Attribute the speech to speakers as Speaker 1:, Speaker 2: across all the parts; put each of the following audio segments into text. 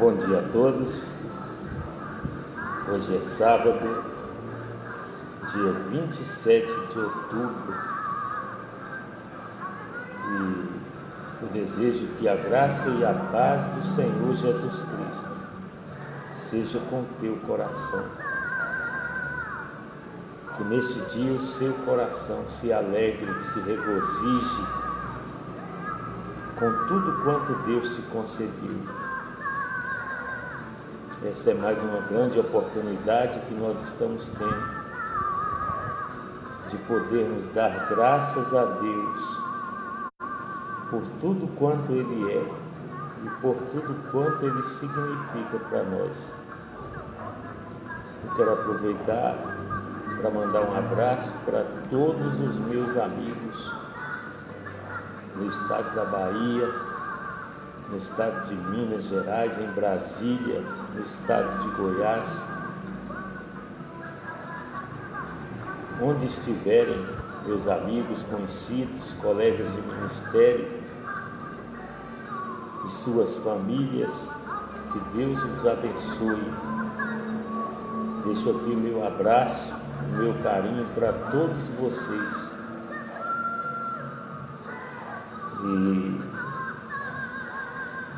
Speaker 1: Bom dia a todos. Hoje é sábado, dia 27 de outubro, e eu desejo que a graça e a paz do Senhor Jesus Cristo seja com teu coração. Que neste dia o seu coração se alegre, se regozije com tudo quanto Deus te concedeu. Essa é mais uma grande oportunidade que nós estamos tendo de podermos dar graças a Deus por tudo quanto Ele é e por tudo quanto Ele significa para nós. Eu quero aproveitar para mandar um abraço para todos os meus amigos no estado da Bahia, no estado de Minas Gerais, em Brasília, no estado de Goiás, onde estiverem meus amigos, conhecidos, colegas de ministério e suas famílias, que Deus os abençoe. Deixo aqui o meu abraço, o meu carinho para todos vocês. E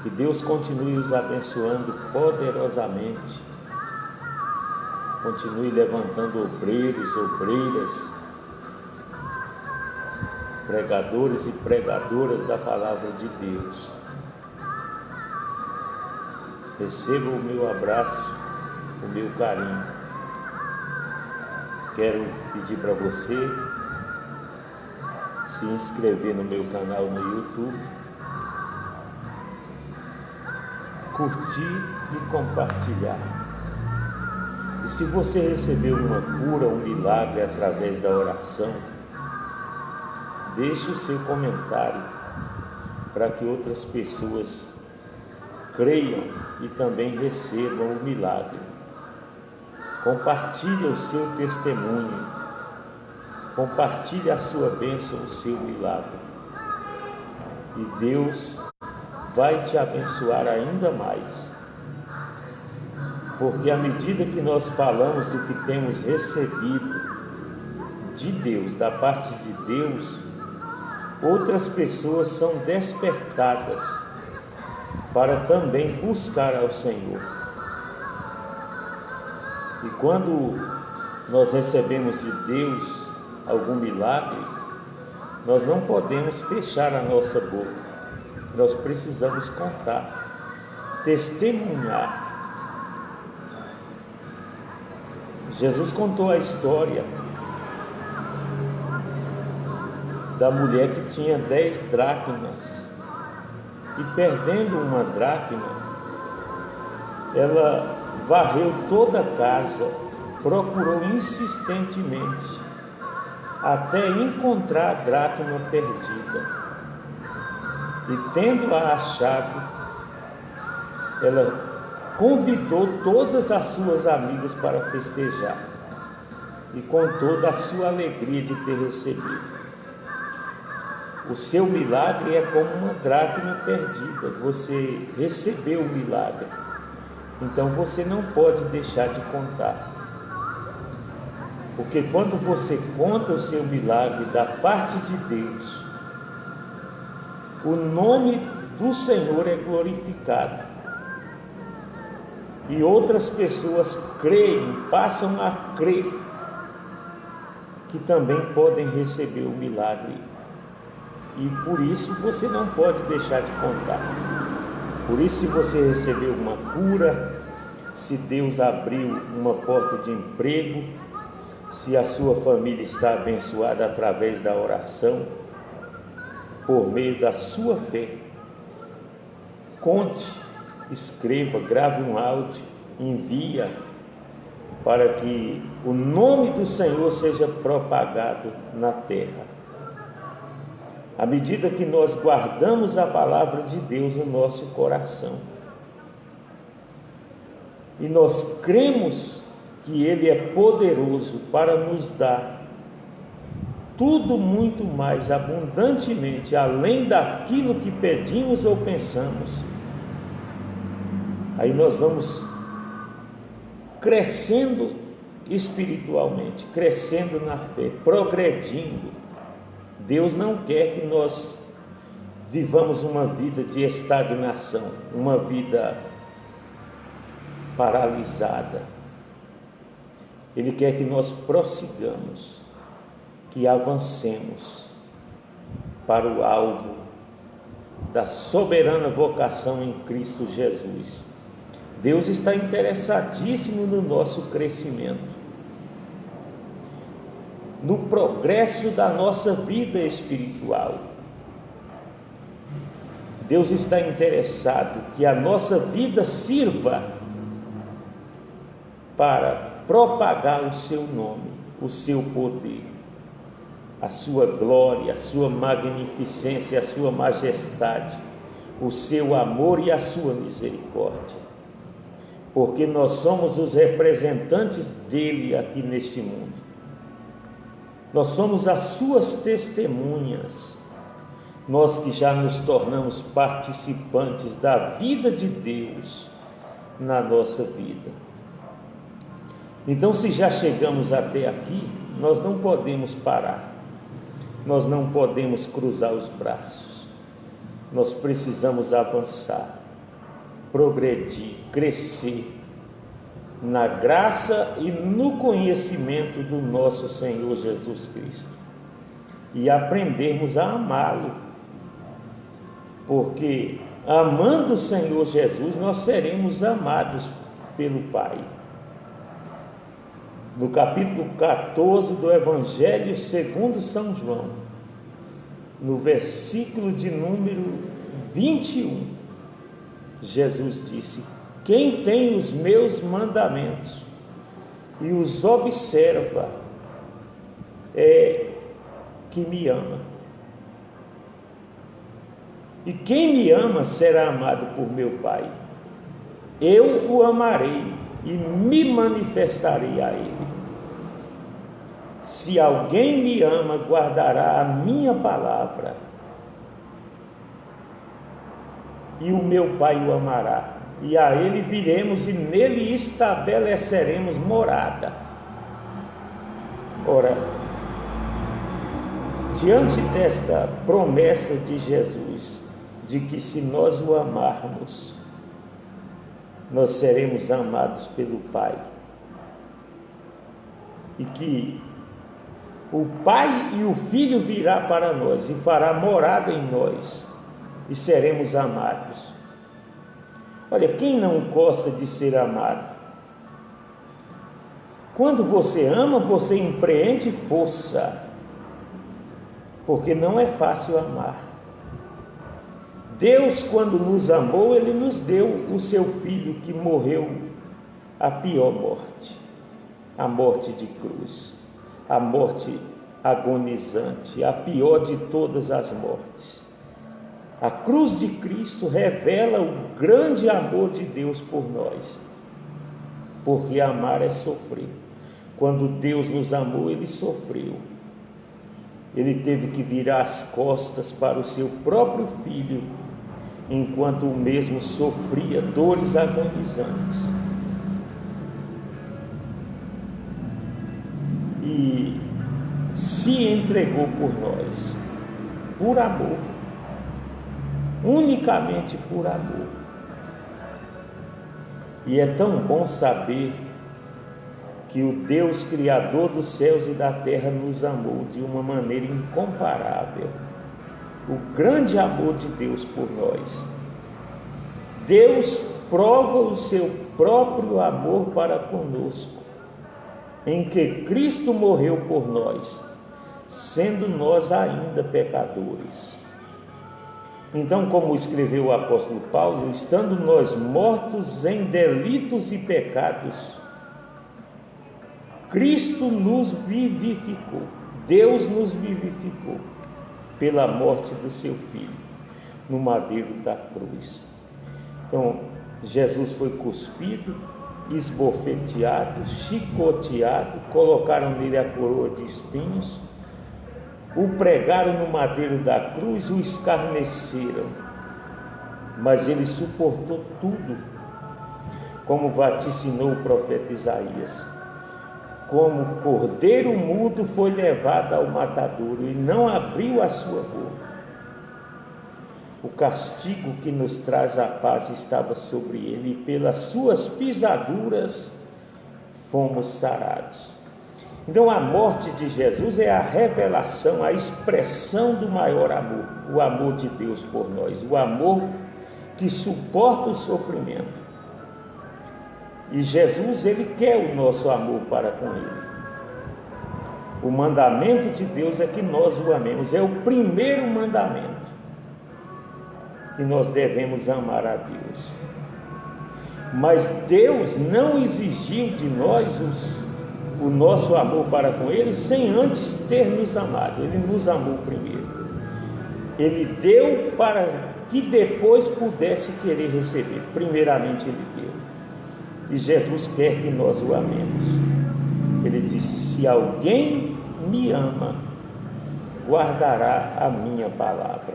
Speaker 1: que Deus continue os abençoando poderosamente, continue levantando obreiros, obreiras, pregadores e pregadoras da palavra de Deus. Receba o meu abraço, o meu carinho. Quero pedir para você se inscrever no meu canal no YouTube, curtir e compartilhar. E se você recebeu uma cura, um milagre através da oração, deixe o seu comentário para que outras pessoas creiam e também recebam o milagre. Compartilhe o seu testemunho, compartilhe a sua bênção, o seu milagre. E Deus vai te abençoar ainda mais, porque à medida que nós falamos do que temos recebido de Deus, da parte de Deus, outras pessoas são despertadas para também buscar ao Senhor. E quando nós recebemos de Deus algum milagre, nós não podemos fechar a nossa boca. Nós precisamos contar, testemunhar. Jesus contou a história da mulher que tinha 10 dracmas e, perdendo uma dracma, ela varreu toda a casa, procurou insistentemente até encontrar a dracma perdida. E tendo-a achado, ela convidou todas as suas amigas para festejar, e contou da sua alegria de ter recebido. O seu milagre é como uma dracma perdida. Você recebeu o milagre, então você não pode deixar de contar. Porque quando você conta o seu milagre da parte de Deus, o nome do Senhor é glorificado. E outras pessoas creem, passam a crer que também podem receber o milagre. E por isso você não pode deixar de contar. Por isso, se você recebeu uma cura, se Deus abriu uma porta de emprego, se a sua família está abençoada através da oração, por meio da sua fé, conte, escreva, grave um áudio, envia, para que o nome do Senhor seja propagado na terra. À medida que nós guardamos a palavra de Deus no nosso coração, e nós cremos que Ele é poderoso para nos dar tudo muito mais abundantemente, além daquilo que pedimos ou pensamos, Aí nós vamos crescendo espiritualmente, crescendo na fé, progredindo. Deus não quer que nós vivamos uma vida de estagnação, uma vida paralisada. Ele quer que nós prossigamos, que avancemos para o alvo da soberana vocação em Cristo Jesus. Deus está interessadíssimo no nosso crescimento, no progresso da nossa vida espiritual. Deus está interessado que a nossa vida sirva para propagar o seu nome, o seu poder, a sua glória, a sua magnificência, a sua majestade, o seu amor e a sua misericórdia. Porque nós somos os representantes dele aqui neste mundo. Nós somos as suas testemunhas. Nós que já nos tornamos participantes da vida de Deus na nossa vida. Então, se já chegamos até aqui, nós não podemos parar. Nós não podemos cruzar os braços. Nós precisamos avançar, progredir, crescer na graça e no conhecimento do nosso Senhor Jesus Cristo e aprendermos a amá-lo, porque amando o Senhor Jesus nós seremos amados pelo Pai. No capítulo 14 do Evangelho segundo São João, no versículo de número 21, Jesus disse: quem tem os meus mandamentos e os observa é que me ama. E quem me ama será amado por meu Pai. Eu o amarei e me manifestarei a ele. Se alguém me ama, guardará a minha palavra, e o meu Pai o amará, e a ele viremos e nele estabeleceremos morada. Ora, diante desta promessa de Jesus, de que se nós o amarmos, nós seremos amados pelo Pai, e que o Pai e o Filho virá para nós e fará morada em nós, e seremos amados. Olha, quem não gosta de ser amado? Quando você ama, você empreende força, porque não é fácil amar. Deus, quando nos amou, Ele nos deu o seu Filho, que morreu a pior morte, a morte de cruz, a morte agonizante, a pior de todas as mortes. A cruz de Cristo revela o grande amor de Deus por nós, porque amar é sofrer. Quando Deus nos amou, Ele sofreu. Ele teve que virar as costas para o seu próprio Filho, enquanto o mesmo sofria dores agonizantes. E se entregou por nós, por amor, unicamente por amor. E é tão bom saber que o Deus Criador dos céus e da terra nos amou de uma maneira incomparável. O grande amor de Deus por nós. Deus prova o seu próprio amor para conosco, em que Cristo morreu por nós, sendo nós ainda pecadores. Então, como escreveu o apóstolo Paulo, estando nós mortos em delitos e pecados, Cristo nos vivificou, Deus nos vivificou pela morte do seu Filho no madeiro da cruz. Então, Jesus foi cuspido, esbofeteado, chicoteado, colocaram nele a coroa de espinhos, o pregaram no madeiro da cruz, o escarneceram, mas ele suportou tudo como vaticinou o profeta Isaías. Como cordeiro mudo foi levado ao matadouro e não abriu a sua boca. O castigo que nos traz a paz estava sobre ele, e pelas suas pisaduras fomos sarados. Então a morte de Jesus é a revelação, a expressão do maior amor, o amor de Deus por nós, o amor que suporta o sofrimento. E Jesus, ele quer o nosso amor para com ele. O mandamento de Deus é que nós o amemos, é o primeiro mandamento, que nós devemos amar a Deus. Mas Deus não exigiu de nós o nosso amor para com ele sem antes ter nos amado. Ele nos amou primeiro. Ele deu para que depois pudesse querer receber. Primeiramente ele deu. E Jesus quer que nós o amemos. Ele disse: se alguém me ama, guardará a minha palavra.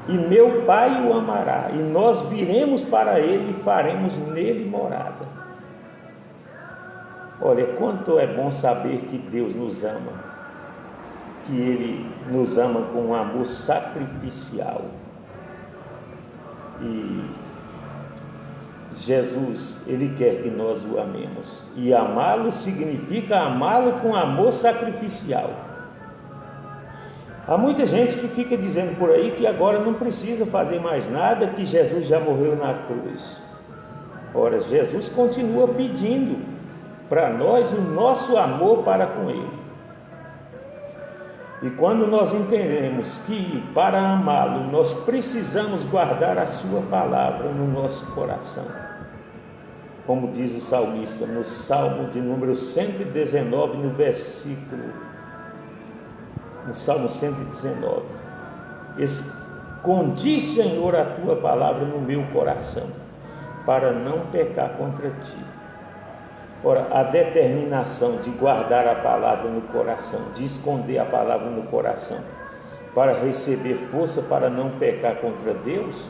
Speaker 1: E meu Pai o amará, e nós viremos para ele e faremos nele morada. Olha, quanto é bom saber que Deus nos ama, que ele nos ama com um amor sacrificial. E Jesus, ele quer que nós o amemos. E amá-lo significa amá-lo com amor sacrificial. Há muita gente que fica dizendo por aí que agora não precisa fazer mais nada, que Jesus já morreu na cruz. Ora, Jesus continua pedindo para nós o nosso amor para com ele. E quando nós entendemos que para amá-lo nós precisamos guardar a sua palavra no nosso coração, como diz o salmista no Salmo de número 119, no Salmo 119, escondi, Senhor, a tua palavra no meu coração, para não pecar contra ti. Ora, a determinação de guardar a palavra no coração, de esconder a palavra no coração, para receber força para não pecar contra Deus,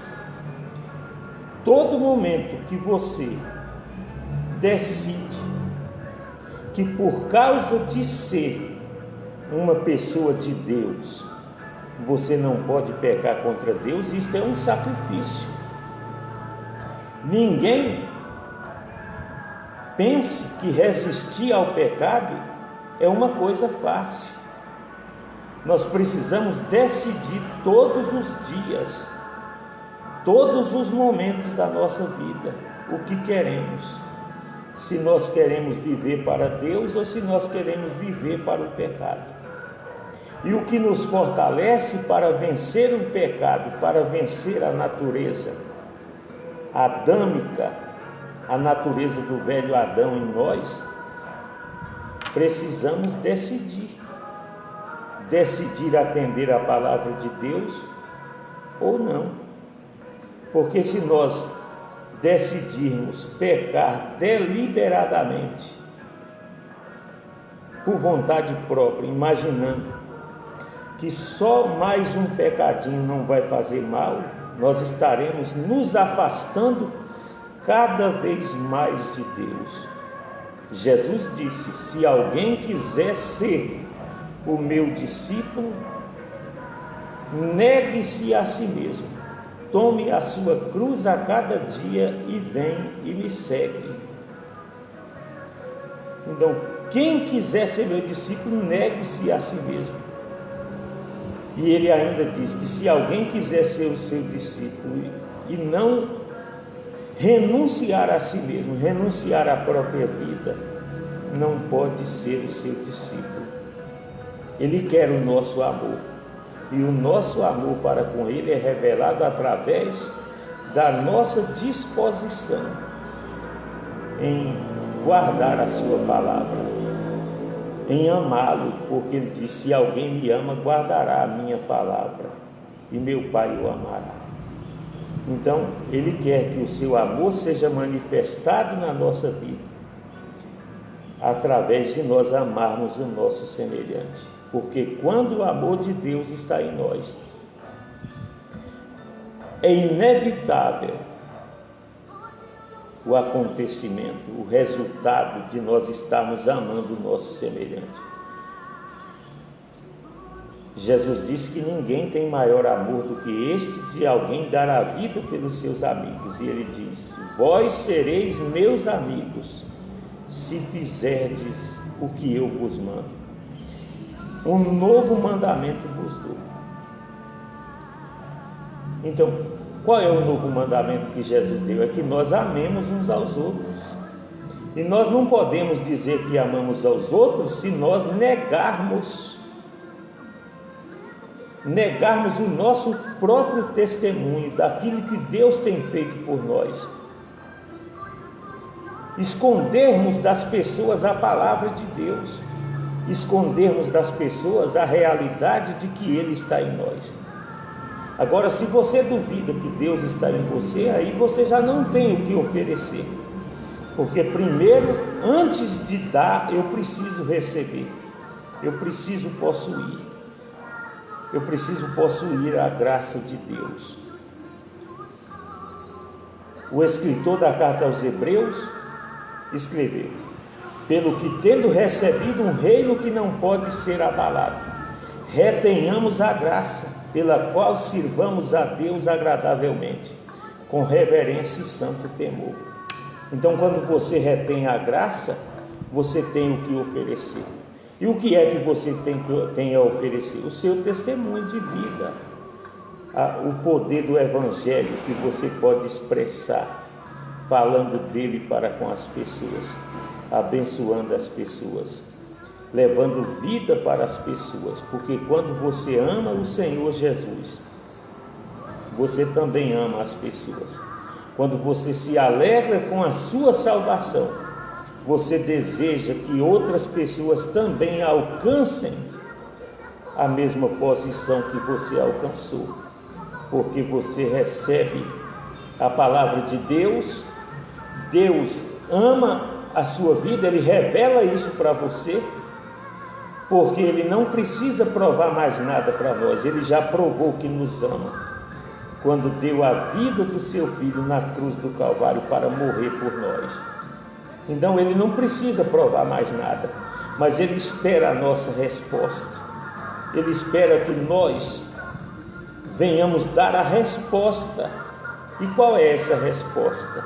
Speaker 1: todo momento que você decide que por causa de ser uma pessoa de Deus, você não pode pecar contra Deus, isto é um sacrifício. Ninguém pense que resistir ao pecado é uma coisa fácil. Nós precisamos decidir todos os dias, todos os momentos da nossa vida, o que queremos. Se nós queremos viver para Deus ou se nós queremos viver para o pecado. E o que nos fortalece para vencer o pecado, para vencer a natureza adâmica, a natureza do velho Adão em nós, precisamos decidir atender a palavra de Deus ou não. Porque se nós decidirmos pecar deliberadamente, por vontade própria, imaginando que só mais um pecadinho não vai fazer mal, nós estaremos nos afastando cada vez mais de Deus. Jesus disse: se alguém quiser ser o meu discípulo, negue-se a si mesmo, tome a sua cruz a cada dia e vem e me segue. Então, quem quiser ser meu discípulo, negue-se a si mesmo. E ele ainda diz que se alguém quiser ser o seu discípulo e não renunciar a si mesmo, renunciar à própria vida, não pode ser o seu discípulo. Ele quer o nosso amor, e o nosso amor para com ele é revelado através da nossa disposição em guardar a sua palavra, em amá-lo, porque ele diz: se alguém me ama, guardará a minha palavra, e meu Pai o amará. Então, ele quer que o seu amor seja manifestado na nossa vida, através de nós amarmos o nosso semelhante. Porque quando o amor de Deus está em nós, é inevitável o acontecimento, o resultado de nós estarmos amando o nosso semelhante. Jesus disse que ninguém tem maior amor do que este, de alguém dar a vida pelos seus amigos. E ele diz: vós sereis meus amigos, se fizerdes o que eu vos mando. Um novo mandamento vos dou. Então, qual é o novo mandamento que Jesus deu? É que nós amemos uns aos outros. E nós não podemos dizer que amamos aos outros se nós negarmos o nosso próprio testemunho daquilo que Deus tem feito por nós. Escondermos das pessoas a palavra de Deus, escondermos das pessoas a realidade de que Ele está em nós. Agora, se você duvida que Deus está em você, aí você já não tem o que oferecer, porque primeiro, antes de dar, eu preciso receber, eu preciso possuir. Eu preciso possuir a graça de Deus. O escritor da carta aos Hebreus escreveu: pelo que, tendo recebido um reino que não pode ser abalado, retenhamos a graça, pela qual sirvamos a Deus agradavelmente, com reverência e santo temor. Então, quando você retém a graça, você tem o que oferecer. E o que é que você tem a oferecer? O seu testemunho de vida, o poder do Evangelho que você pode expressar, falando dele para com as pessoas, abençoando as pessoas, levando vida para as pessoas, porque quando você ama o Senhor Jesus, você também ama as pessoas. Quando você se alegra com a sua salvação, você deseja que outras pessoas também alcancem a mesma posição que você alcançou, porque você recebe a palavra de Deus, Deus ama a sua vida, Ele revela isso para você, porque Ele não precisa provar mais nada para nós, Ele já provou que nos ama, quando deu a vida do seu Filho na cruz do Calvário para morrer por nós. Então Ele não precisa provar mais nada, mas Ele espera a nossa resposta. Ele espera que nós venhamos dar a resposta. E qual é essa resposta?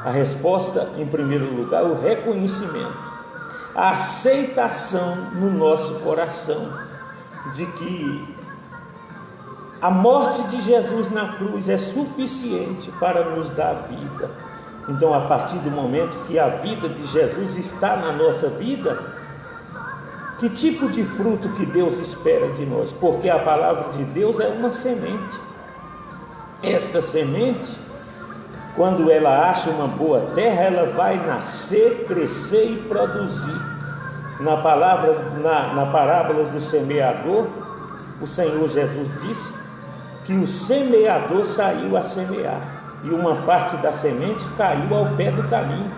Speaker 1: A resposta, em primeiro lugar, o reconhecimento, a aceitação no nosso coração de que a morte de Jesus na cruz é suficiente para nos dar vida. Então, a partir do momento que a vida de Jesus está na nossa vida, que tipo de fruto que Deus espera de nós? Porque a palavra de Deus é uma semente. Esta semente, quando ela acha uma boa terra, ela vai nascer, crescer e produzir. Na parábola do semeador, o Senhor Jesus disse que o semeador saiu a semear. E uma parte da semente caiu ao pé do caminho,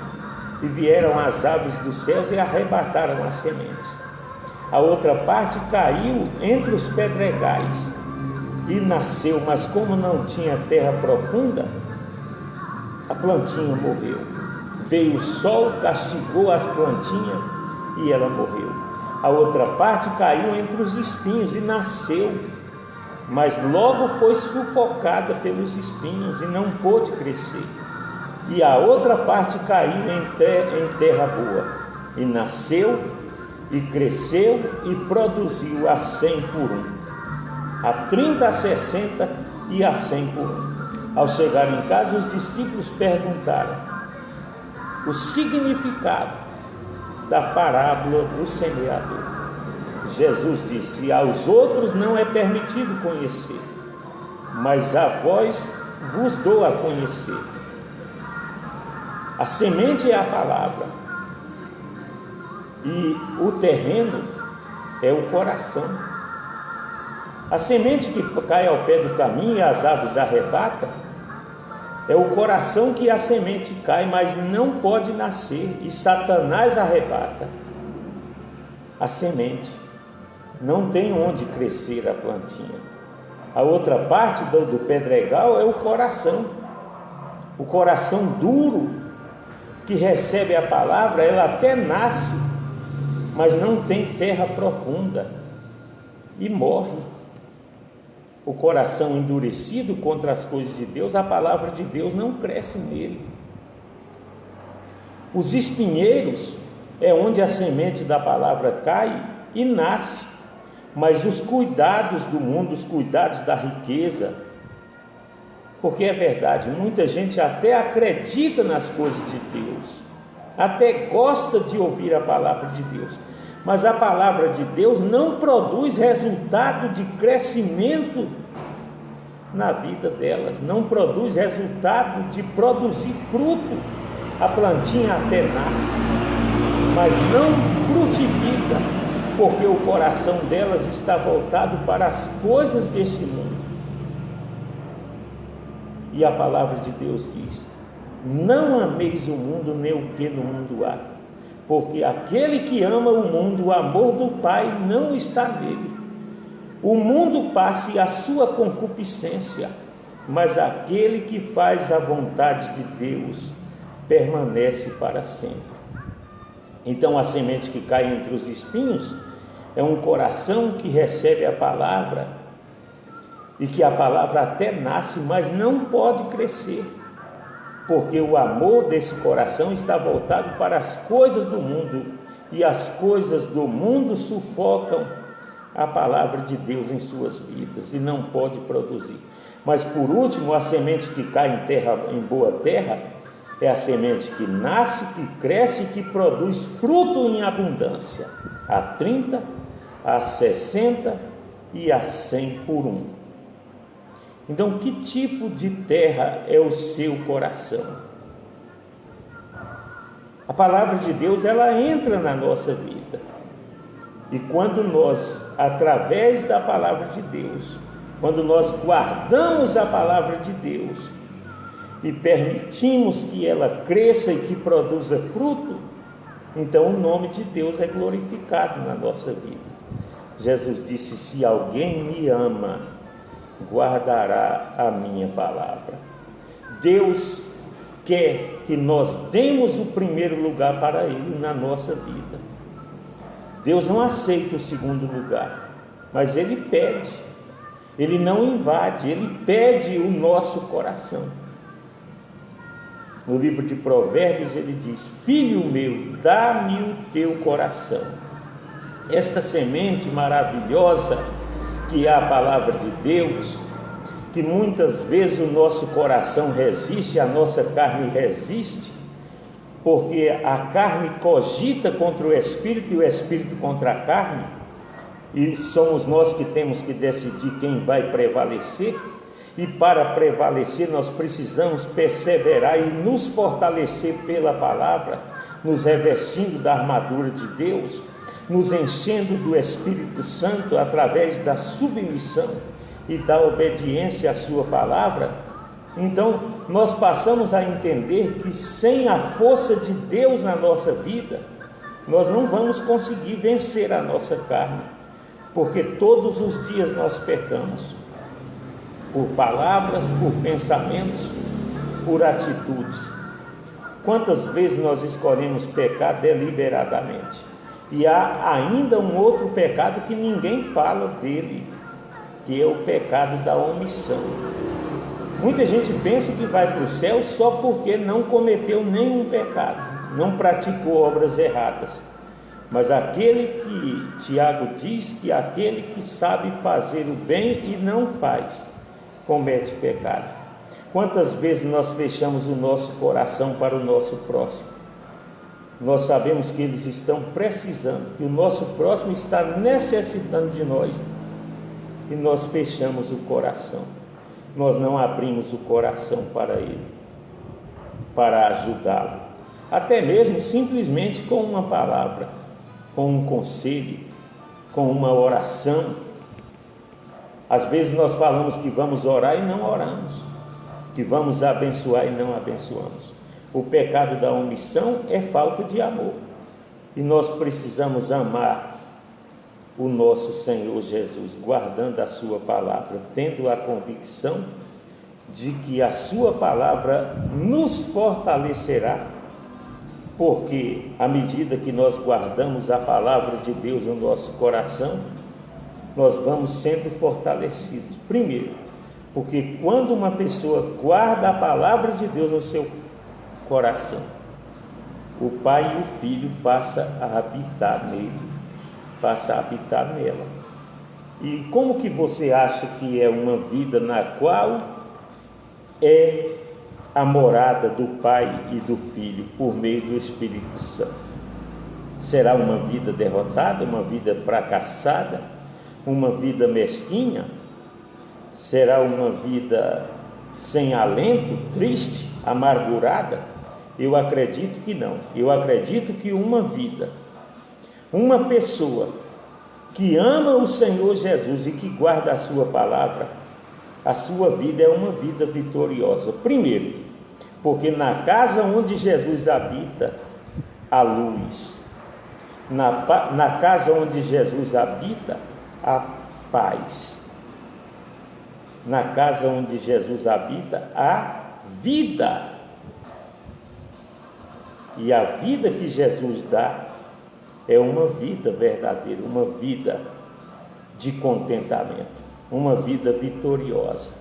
Speaker 1: e vieram as aves dos céus e arrebataram as sementes. A outra parte caiu entre os pedregais e nasceu, mas como não tinha terra profunda, a plantinha morreu. Veio o sol, castigou as plantinhas e ela morreu. A outra parte caiu entre os espinhos e nasceu, mas logo foi sufocada pelos espinhos e não pôde crescer. E a outra parte caiu em terra boa, e nasceu, e cresceu, e produziu a 100 por 1, a 30, a 60 e a 100 por 1. Ao chegar em casa, os discípulos perguntaram o significado da parábola do semeador. Jesus disse: aos outros não é permitido conhecer, mas a vós vos dou a conhecer. A semente é a palavra, e o terreno é o coração. A semente que cai ao pé do caminho e as aves arrebatam, é o coração que a semente cai, mas não pode nascer, e Satanás arrebata a semente. Não tem onde crescer a plantinha. A outra parte do pedregal é o coração duro, que recebe a palavra, ela até nasce, mas não tem terra profunda e morre. O coração endurecido contra as coisas de Deus, a palavra de Deus não cresce nele. Os espinheiros é onde a semente da palavra cai e nasce, mas os cuidados do mundo, os cuidados da riqueza, porque é verdade, muita gente até acredita nas coisas de Deus, até gosta de ouvir a palavra de Deus, mas a palavra de Deus não produz resultado de crescimento na vida delas, não produz resultado de produzir fruto. A plantinha até nasce, mas não frutifica, porque o coração delas está voltado para as coisas deste mundo. E a palavra de Deus diz: não ameis o mundo nem o que no mundo há, porque aquele que ama o mundo, o amor do Pai não está nele. O mundo passa e a sua concupiscência, mas aquele que faz a vontade de Deus permanece para sempre. Então a semente que cai entre os espinhos é um coração que recebe a palavra, e que a palavra até nasce, mas não pode crescer, porque o amor desse coração está voltado para as coisas do mundo, e as coisas do mundo sufocam a palavra de Deus em suas vidas, e não pode produzir. Mas por último, a semente que cai em boa terra é a semente que nasce, que cresce e que produz fruto em abundância, a 30, a 60 e a 100 por um. Então, que tipo de terra é o seu coração? A palavra de Deus, ela entra na nossa vida. E quando nós, através da palavra de Deus, quando nós guardamos a palavra de Deus e permitimos que ela cresça e que produza fruto, então o nome de Deus é glorificado na nossa vida. Jesus disse: se alguém me ama, guardará a minha palavra. Deus quer que nós demos o primeiro lugar para Ele na nossa vida. Deus não aceita o segundo lugar, mas Ele pede. Ele não invade, Ele pede o nosso coração. No livro de Provérbios ele diz: filho meu, dá-me o teu coração. Esta semente maravilhosa que é a palavra de Deus, que muitas vezes o nosso coração resiste, a nossa carne resiste, porque a carne cogita contra o Espírito e o Espírito contra a carne, e somos nós que temos que decidir quem vai prevalecer. E para prevalecer nós precisamos perseverar e nos fortalecer pela palavra, nos revestindo da armadura de Deus, nos enchendo do Espírito Santo através da submissão e da obediência à sua palavra. Então nós passamos a entender que sem a força de Deus na nossa vida, nós não vamos conseguir vencer a nossa carne, porque todos os dias nós pecamos, por palavras, por pensamentos, por atitudes. Quantas vezes nós escolhemos pecar deliberadamente? E há ainda um outro pecado que ninguém fala dele, que é o pecado da omissão. Muita gente pensa que vai para o céu só porque não cometeu nenhum pecado, não praticou obras erradas. Mas aquele que Tiago diz que aquele que sabe fazer o bem e não faz, comete pecado. Quantas vezes nós fechamos o nosso coração para o nosso próximo? Nós sabemos que eles estão precisando, que o nosso próximo está necessitando de nós, e nós fechamos o coração. Nós não abrimos o coração para ele, para ajudá-lo, até mesmo simplesmente com uma palavra, com um conselho, com uma oração. Às vezes nós falamos que vamos orar e não oramos, que vamos abençoar e não abençoamos. O pecado da omissão é falta de amor, e nós precisamos amar o nosso Senhor Jesus, guardando a sua palavra, tendo a convicção de que a sua palavra nos fortalecerá porque à medida que nós guardamos a palavra de Deus no nosso coração, nós vamos sendo fortalecidos. Primeiro, porque quando uma pessoa guarda a palavra de Deus no seu coração, o pai e o filho passam a habitar nele, passam a habitar nela. E como que você acha que é uma vida na qual é a morada do Pai e do Filho por meio do Espírito Santo? Será uma vida derrotada, uma vida fracassada, uma vida mesquinha? Será uma vida sem alento, triste, amargurada? Eu acredito que não. Eu acredito que uma pessoa que ama o Senhor Jesus e que guarda a sua palavra, a sua vida é uma vida vitoriosa. Primeiro, porque na casa onde Jesus habita, há luz. Na casa onde Jesus habita, há paz. Na casa onde Jesus habita, há vida. E a vida que Jesus dá é uma vida verdadeira, uma vida de contentamento, uma vida vitoriosa.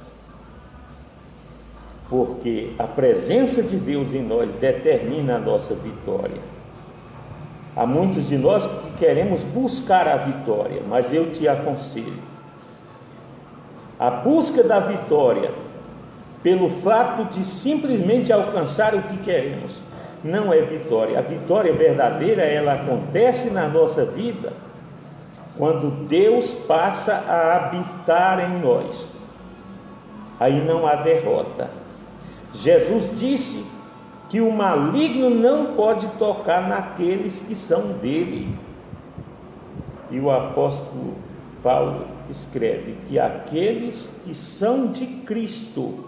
Speaker 1: Porque a presença de Deus em nós determina a nossa vitória. Há muitos de nós que queremos buscar a vitória, mas eu te aconselho: a busca da vitória, pelo fato de simplesmente alcançar o que queremos, não é vitória. A vitória verdadeira, ela acontece na nossa vida quando Deus passa a habitar em nós. Aí não há derrota. Jesus disse que o maligno não pode tocar naqueles que são dele. E o apóstolo Paulo escreve que aqueles que são de Cristo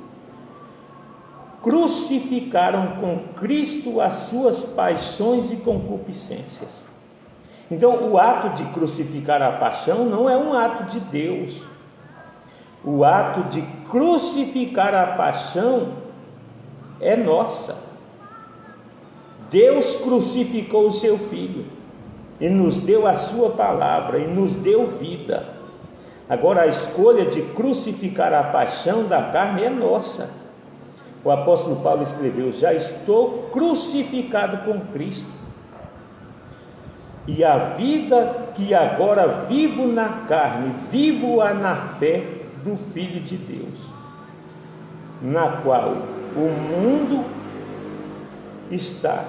Speaker 1: crucificaram com Cristo as suas paixões e concupiscências. Então, o ato de crucificar a paixão não é um ato de Deus. O ato de crucificar a paixão é nossa. Deus crucificou o seu Filho e nos deu a sua palavra e nos deu vida. Agora, a escolha de crucificar a paixão da carne é nossa. O apóstolo Paulo escreveu: já estou crucificado com Cristo, e a vida que agora vivo na carne, vivo-a na fé do Filho de Deus, na qual o mundo está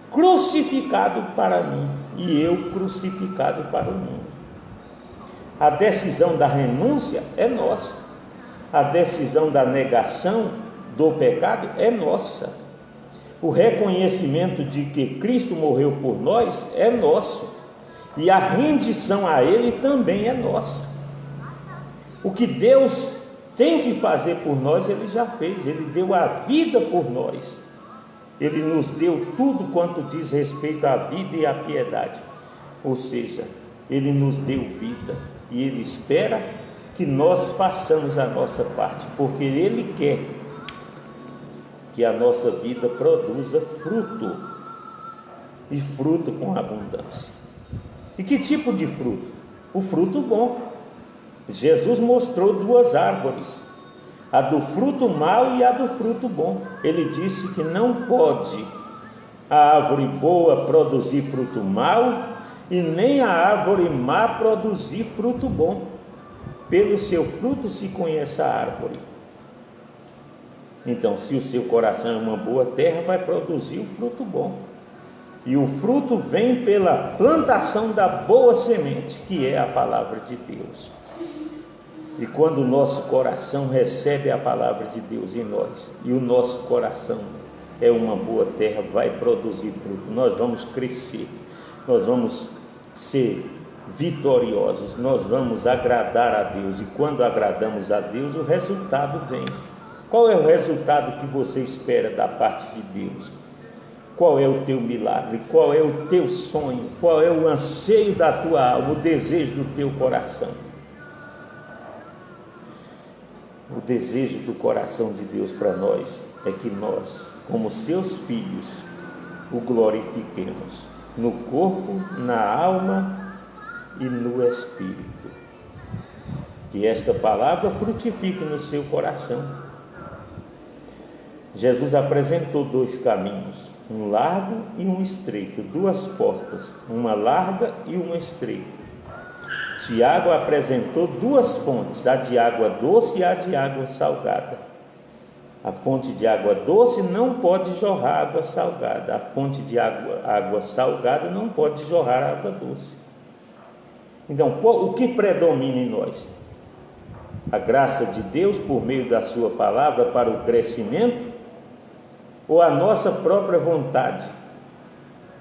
Speaker 1: crucificado para mim e eu crucificado para o mundo. A decisão da renúncia é nossa, a decisão da negação do pecado é nossa. O reconhecimento de que Cristo morreu por nós é nosso, e a rendição a Ele também é nossa. O que Deus tem que fazer por nós, Ele já fez. Ele deu a vida por nós. Ele nos deu tudo quanto diz respeito à vida e à piedade. Ou seja, Ele nos deu vida, e Ele espera que nós façamos a nossa parte, porque Ele quer que a nossa vida produza fruto, e fruto com abundância. E que tipo de fruto? O fruto bom. Jesus mostrou duas árvores, a do fruto mau e a do fruto bom. Ele disse que não pode a árvore boa produzir fruto mau, e nem a árvore má produzir fruto bom. Pelo seu fruto se conhece a árvore. Então, se o seu coração é uma boa terra, vai produzir o fruto bom. E o fruto vem pela plantação da boa semente, que é a palavra de Deus. E quando o nosso coração recebe a palavra de Deus em nós, e o nosso coração é uma boa terra, vai produzir fruto. Nós vamos crescer, nós vamos ser vitoriosos, nós vamos agradar a Deus. E quando agradamos a Deus, o resultado vem. Qual é o resultado que você espera da parte de Deus? Qual é o teu milagre? Qual é o teu sonho? Qual é o anseio da tua alma, o desejo do teu coração? O desejo do coração de Deus para nós é que nós, como seus filhos, o glorifiquemos no corpo, na alma e no espírito. Que esta palavra frutifique no seu coração. Jesus apresentou 2 caminhos, um largo e um estreito, 2 portas, uma larga e uma estreita. Tiago apresentou 2 fontes, a de água doce e a de água salgada. A fonte de água doce não pode jorrar água salgada, a fonte de água salgada não pode jorrar água doce. Então, o que predomina em nós? A graça de Deus por meio da sua palavra para o crescimento, ou a nossa própria vontade,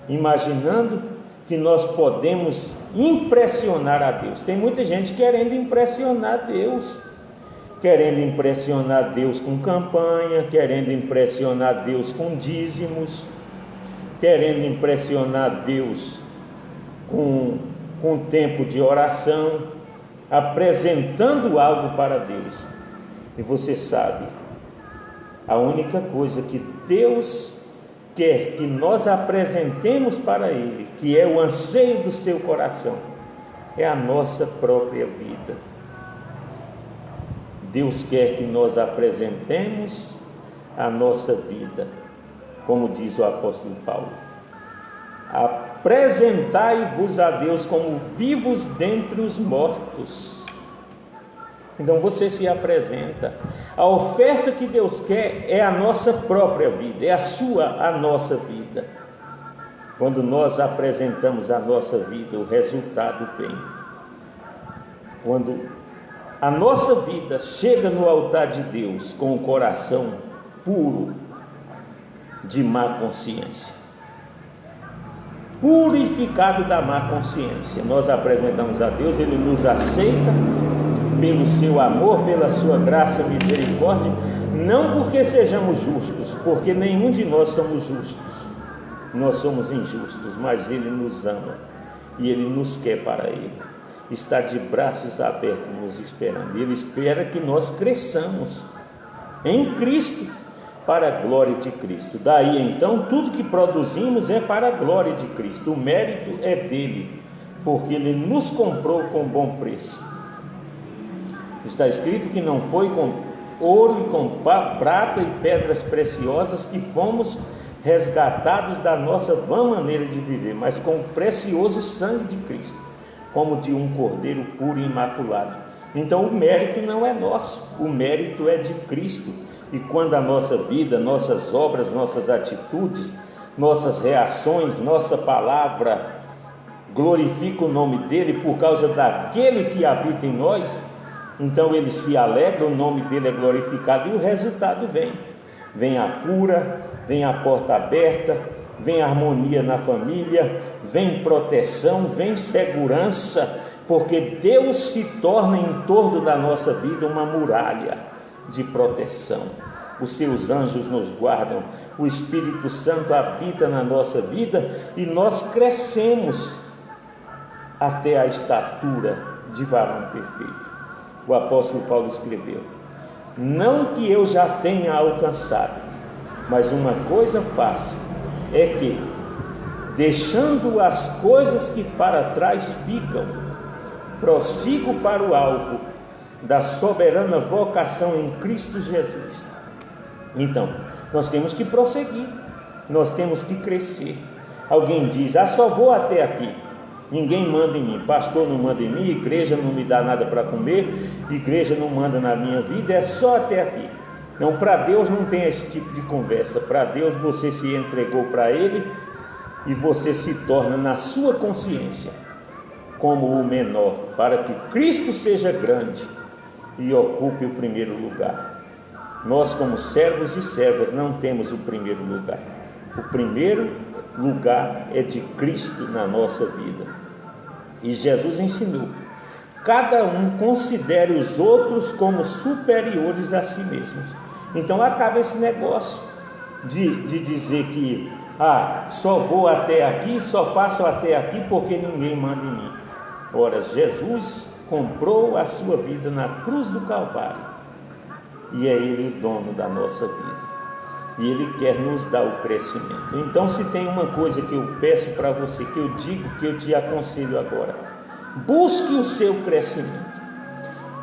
Speaker 1: imaginando que nós podemos impressionar a Deus? Tem muita gente querendo impressionar Deus, querendo impressionar Deus com campanha, querendo impressionar Deus com dízimos, querendo impressionar Deus com tempo de oração, apresentando algo para Deus. E você sabe, a única coisa que Deus quer que nós apresentemos para Ele, que é o anseio do seu coração, é a nossa própria vida. Deus quer que nós apresentemos a nossa vida, como diz o apóstolo Paulo: apresentai-vos a Deus como vivos dentre os mortos. Então você se apresenta. A oferta que Deus quer é a nossa própria vida, é a nossa vida. Quando nós apresentamos a nossa vida, o resultado vem. Quando a nossa vida chega no altar de Deus com o coração puro de má consciência, purificado da má consciência, nós apresentamos a Deus, Ele nos aceita pelo seu amor, pela sua graça e misericórdia, não porque sejamos justos, porque nenhum de nós somos justos, nós somos injustos, mas Ele nos ama e Ele nos quer para Ele, está de braços abertos nos esperando. Ele espera que nós cresçamos em Cristo, para a glória de Cristo. Daí então tudo que produzimos é para a glória de Cristo, o mérito é dele, porque Ele nos comprou com bom preço. Está escrito que não foi com ouro e com prata e pedras preciosas que fomos resgatados da nossa vã maneira de viver, mas com o precioso sangue de Cristo, como de um cordeiro puro e imaculado. Então o mérito não é nosso, o mérito é de Cristo. E quando a nossa vida, nossas obras, nossas atitudes, nossas reações, nossa palavra glorifica o nome dele por causa daquele que habita em nós, então ele se alegra, o nome dele é glorificado e o resultado vem. Vem a cura, vem a porta aberta, vem harmonia na família, vem proteção, vem segurança, porque Deus se torna em torno da nossa vida uma muralha de proteção. Os seus anjos nos guardam, o Espírito Santo habita na nossa vida e nós crescemos até a estatura de varão perfeito. O apóstolo Paulo escreveu: não que eu já tenha alcançado, mas uma coisa faço, é que, deixando as coisas que para trás ficam, prossigo para o alvo da soberana vocação em Cristo Jesus. Então, nós temos que prosseguir, nós temos que crescer. Alguém diz: só vou até aqui, ninguém manda em mim, pastor não manda em mim, igreja não me dá nada para comer, igreja não manda na minha vida, é só até aqui. Não, para Deus não tem esse tipo de conversa. Para Deus você se entregou para Ele e você se torna na sua consciência como o menor, para que Cristo seja grande e ocupe o primeiro lugar. Nós, como servos e servas, não temos o primeiro lugar. O primeiro lugar é de Cristo na nossa vida. E Jesus ensinou: cada um considere os outros como superiores a si mesmos. Então acaba esse negócio de dizer que só vou até aqui, só faço até aqui porque ninguém manda em mim. Ora, Jesus comprou a sua vida na cruz do Calvário e é Ele o dono da nossa vida. e Ele quer nos dar o crescimento. Então, se tem uma coisa que eu peço para você, que eu digo, que eu te aconselho agora: busque o seu crescimento,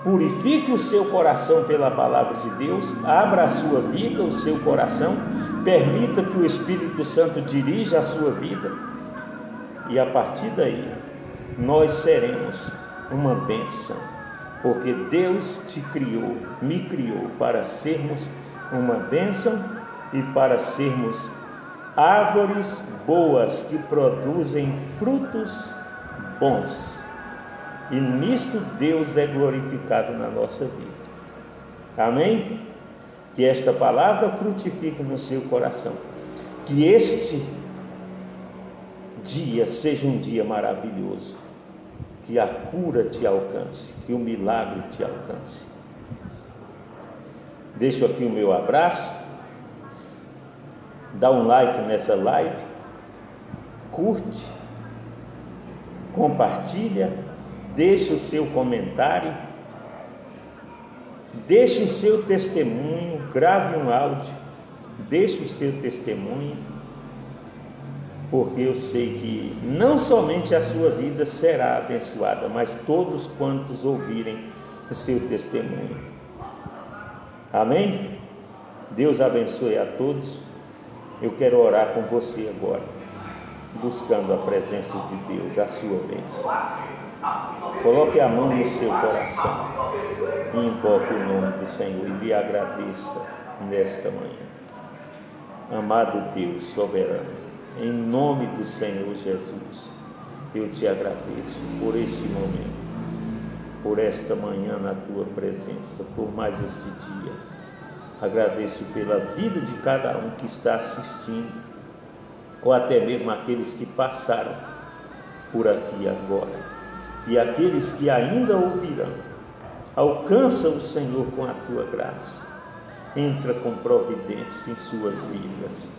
Speaker 1: purifique o seu coração pela palavra de Deus, abra a sua vida, o seu coração, permita que o Espírito Santo dirija a sua vida, e a partir daí nós seremos uma bênção, porque Deus te criou, me criou para sermos uma bênção e para sermos árvores boas que produzem frutos bons. E nisto Deus é glorificado na nossa vida. Amém? Que esta palavra frutifique no seu coração. Que este dia seja um dia maravilhoso. Que a cura te alcance, que o milagre te alcance. Deixo aqui o meu abraço. Dá um like nessa live, curte, compartilha, deixa o seu comentário, deixa o seu testemunho, grave um áudio, deixa o seu testemunho, porque eu sei que não somente a sua vida será abençoada, mas todos quantos ouvirem o seu testemunho. Amém? Deus abençoe a todos. Eu quero orar com você agora, buscando a presença de Deus, a sua bênção. Coloque a mão no seu coração e invoque o nome do Senhor e lhe agradeça nesta manhã. Amado Deus soberano, em nome do Senhor Jesus, eu te agradeço por este momento, por esta manhã na tua presença, por mais este dia. Agradeço pela vida de cada um que está assistindo, ou até mesmo aqueles que passaram por aqui agora, e aqueles que ainda ouvirão. Alcança o Senhor com a tua graça, entra com providência em suas vidas,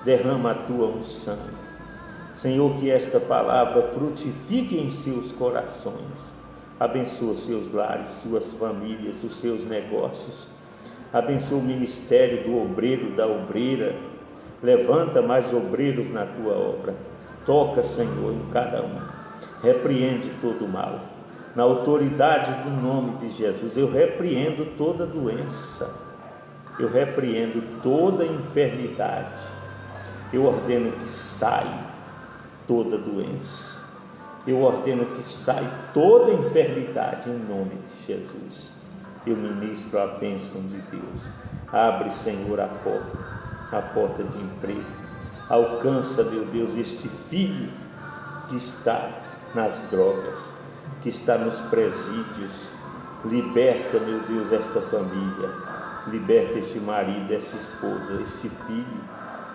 Speaker 1: derrama a tua unção. Senhor, que esta palavra frutifique em seus corações, abençoa seus lares, suas famílias, os seus negócios. Abençoa o ministério do obreiro, da obreira. Levanta mais obreiros na tua obra. Toca, Senhor, em cada um. Repreende todo o mal. Na autoridade do nome de Jesus, eu repreendo toda doença. Eu repreendo toda enfermidade. Eu ordeno que saia toda doença. Eu ordeno que saia toda enfermidade em nome de Jesus. Eu ministro a bênção de Deus. Abre, Senhor, a porta de emprego. Alcança, meu Deus, este filho que está nas drogas, que está nos presídios. Liberta, meu Deus, esta família. Liberta este marido, essa esposa, este filho.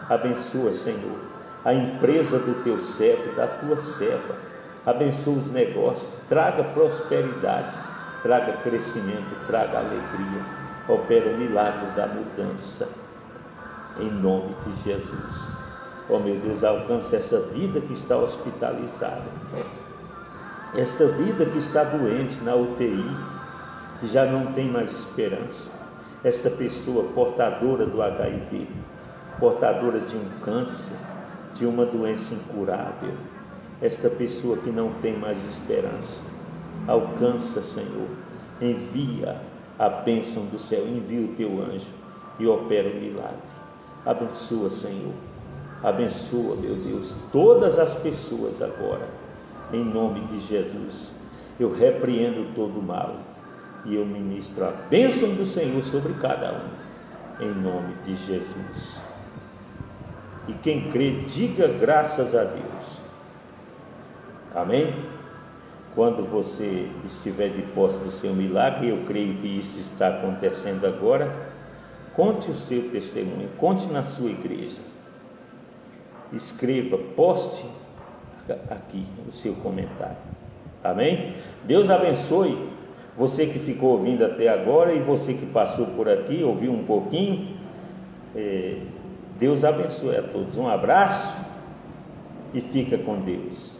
Speaker 1: Abençoa, Senhor, a empresa do teu servo, da tua serva. Abençoa os negócios. Traga prosperidade. Traga crescimento, traga alegria, opera o milagre da mudança, em nome de Jesus. Oh meu Deus, alcança essa vida que está hospitalizada, esta vida que está doente na UTI, que já não tem mais esperança, esta pessoa portadora do HIV, portadora de um câncer, de uma doença incurável, esta pessoa que não tem mais esperança. Alcança, Senhor, envia a bênção do céu, envia o teu anjo e opera o milagre. Abençoa, Senhor, abençoa, meu Deus, todas as pessoas agora, em nome de Jesus. Eu repreendo todo o mal e eu ministro a bênção do Senhor sobre cada um, em nome de Jesus. E quem crê, diga graças a Deus. Amém? Quando você estiver de posse do seu milagre, eu creio que isso está acontecendo agora, conte o seu testemunho, conte na sua igreja, escreva, poste aqui o seu comentário. Amém? Deus abençoe você que ficou ouvindo até agora e você que passou por aqui, ouviu um pouquinho. Deus abençoe a todos. Um abraço e fica com Deus.